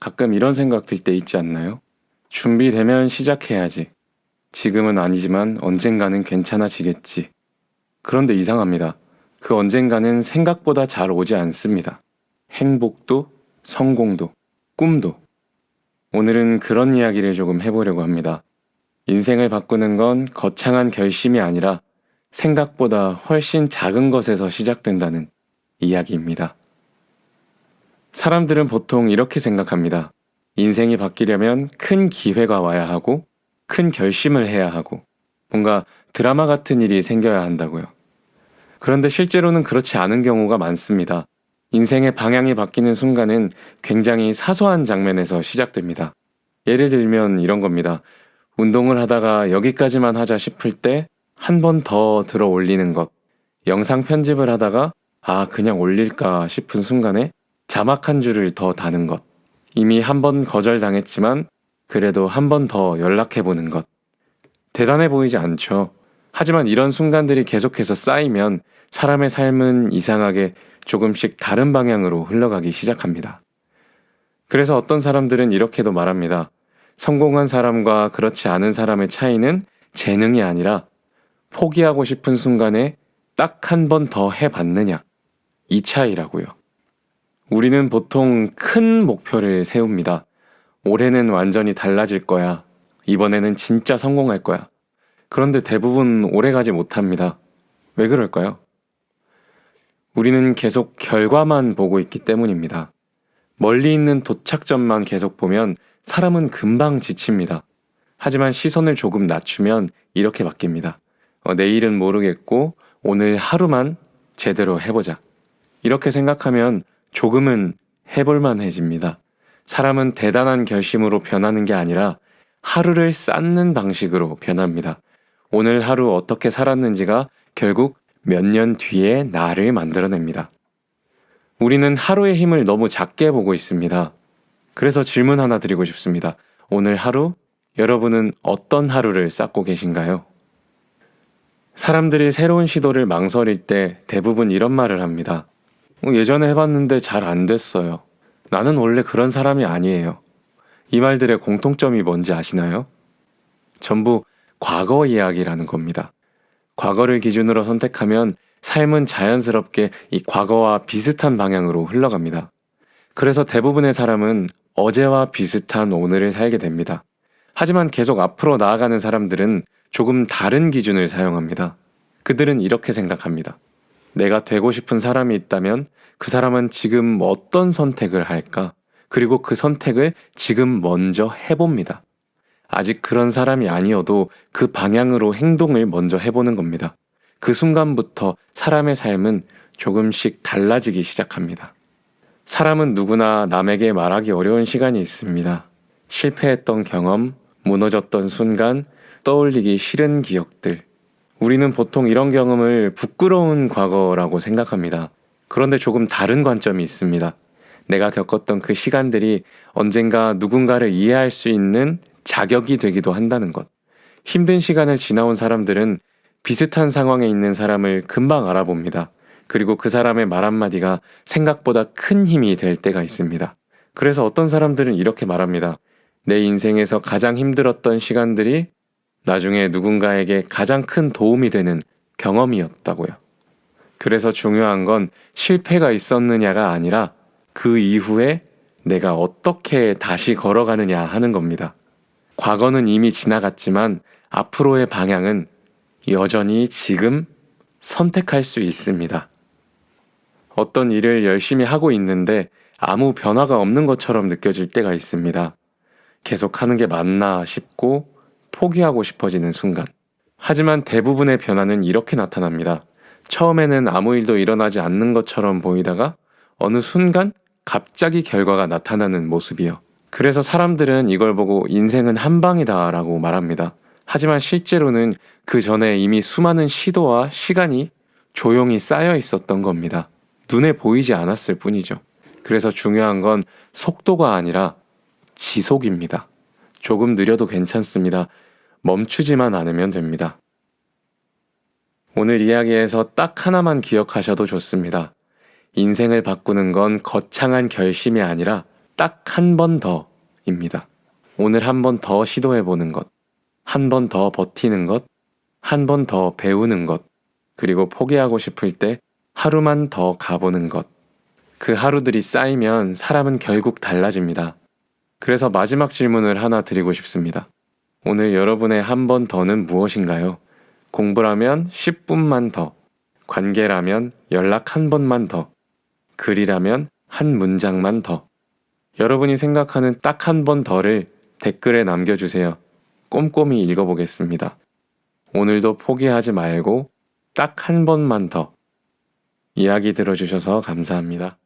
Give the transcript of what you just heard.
가끔 이런 생각 들 때 있지 않나요? 준비되면 시작해야지. 지금은 아니지만 언젠가는 괜찮아지겠지. 그런데 이상합니다. 그 언젠가는 생각보다 잘 오지 않습니다. 행복도, 성공도, 꿈도. 오늘은 그런 이야기를 조금 해보려고 합니다. 인생을 바꾸는 건 거창한 결심이 아니라 생각보다 훨씬 작은 것에서 시작된다는 이야기입니다. 사람들은 보통 이렇게 생각합니다. 인생이 바뀌려면 큰 기회가 와야 하고, 큰 결심을 해야 하고, 뭔가 드라마 같은 일이 생겨야 한다고요. 그런데 실제로는 그렇지 않은 경우가 많습니다. 인생의 방향이 바뀌는 순간은 굉장히 사소한 장면에서 시작됩니다. 예를 들면 이런 겁니다. 운동을 하다가 여기까지만 하자 싶을 때 한 번 더 들어 올리는 것. 영상 편집을 하다가 그냥 올릴까 싶은 순간에 자막 한 줄을 더 다는 것. 이미 한 번 거절당했지만 그래도 한 번 더 연락해보는 것. 대단해 보이지 않죠? 하지만 이런 순간들이 계속해서 쌓이면 사람의 삶은 이상하게 조금씩 다른 방향으로 흘러가기 시작합니다. 그래서 어떤 사람들은 이렇게도 말합니다. 성공한 사람과 그렇지 않은 사람의 차이는 재능이 아니라 포기하고 싶은 순간에 딱 한 번 더 해봤느냐. 이 차이라고요. 우리는 보통 큰 목표를 세웁니다. 올해는 완전히 달라질 거야. 이번에는 진짜 성공할 거야. 그런데 대부분 오래 가지 못합니다. 왜 그럴까요? 우리는 계속 결과만 보고 있기 때문입니다. 멀리 있는 도착점만 계속 보면 사람은 금방 지칩니다. 하지만 시선을 조금 낮추면 이렇게 바뀝니다. 내일은 모르겠고 오늘 하루만 제대로 해보자. 이렇게 생각하면 조금은 해볼만해집니다. 사람은 대단한 결심으로 변하는 게 아니라 하루를 쌓는 방식으로 변합니다. 오늘 하루 어떻게 살았는지가 결국 몇 년 뒤에 나를 만들어냅니다. 우리는 하루의 힘을 너무 작게 보고 있습니다. 그래서 질문 하나 드리고 싶습니다. 오늘 하루 여러분은 어떤 하루를 쌓고 계신가요? 사람들이 새로운 시도를 망설일 때 대부분 이런 말을 합니다. 예전에 해봤는데 잘 안 됐어요. 나는 원래 그런 사람이 아니에요. 이 말들의 공통점이 뭔지 아시나요? 전부 과거 이야기라는 겁니다. 과거를 기준으로 선택하면 삶은 자연스럽게 이 과거와 비슷한 방향으로 흘러갑니다. 그래서 대부분의 사람은 어제와 비슷한 오늘을 살게 됩니다. 하지만 계속 앞으로 나아가는 사람들은 조금 다른 기준을 사용합니다. 그들은 이렇게 생각합니다. 내가 되고 싶은 사람이 있다면 그 사람은 지금 어떤 선택을 할까? 그리고 그 선택을 지금 먼저 해봅니다. 아직 그런 사람이 아니어도 그 방향으로 행동을 먼저 해보는 겁니다. 그 순간부터 사람의 삶은 조금씩 달라지기 시작합니다. 사람은 누구나 남에게 말하기 어려운 시간이 있습니다. 실패했던 경험, 무너졌던 순간, 떠올리기 싫은 기억들. 우리는 보통 이런 경험을 부끄러운 과거라고 생각합니다. 그런데 조금 다른 관점이 있습니다. 내가 겪었던 그 시간들이 언젠가 누군가를 이해할 수 있는 자격이 되기도 한다는 것. 힘든 시간을 지나온 사람들은 비슷한 상황에 있는 사람을 금방 알아봅니다. 그리고 그 사람의 말 한마디가 생각보다 큰 힘이 될 때가 있습니다. 그래서 어떤 사람들은 이렇게 말합니다. 내 인생에서 가장 힘들었던 시간들이 나중에 누군가에게 가장 큰 도움이 되는 경험이었다고요. 그래서 중요한 건 실패가 있었느냐가 아니라 그 이후에 내가 어떻게 다시 걸어가느냐 하는 겁니다. 과거는 이미 지나갔지만 앞으로의 방향은 여전히 지금 선택할 수 있습니다. 어떤 일을 열심히 하고 있는데 아무 변화가 없는 것처럼 느껴질 때가 있습니다. 계속 하는 게 맞나 싶고 포기하고 싶어지는 순간. 하지만 대부분의 변화는 이렇게 나타납니다. 처음에는 아무 일도 일어나지 않는 것처럼 보이다가 어느 순간 갑자기 결과가 나타나는 모습이요. 그래서 사람들은 이걸 보고 인생은 한 방이다 라고 말합니다. 하지만 실제로는 그 전에 이미 수많은 시도와 시간이 조용히 쌓여 있었던 겁니다. 눈에 보이지 않았을 뿐이죠. 그래서 중요한 건 속도가 아니라 지속입니다. 조금 느려도 괜찮습니다. 멈추지만 않으면 됩니다. 오늘 이야기에서 딱 하나만 기억하셔도 좋습니다. 인생을 바꾸는 건 거창한 결심이 아니라 딱 한 번 더입니다. 오늘 한 번 더 시도해보는 것, 한 번 더 버티는 것, 한 번 더 배우는 것, 그리고 포기하고 싶을 때 하루만 더 가보는 것. 그 하루들이 쌓이면 사람은 결국 달라집니다. 그래서 마지막 질문을 하나 드리고 싶습니다. 오늘 여러분의 한 번 더는 무엇인가요? 공부라면 10분만 더, 관계라면 연락 한 번만 더, 글이라면 한 문장만 더. 여러분이 생각하는 딱 한 번 더를 댓글에 남겨주세요. 꼼꼼히 읽어보겠습니다. 오늘도 포기하지 말고 딱 한 번만 더. 이야기 들어주셔서 감사합니다.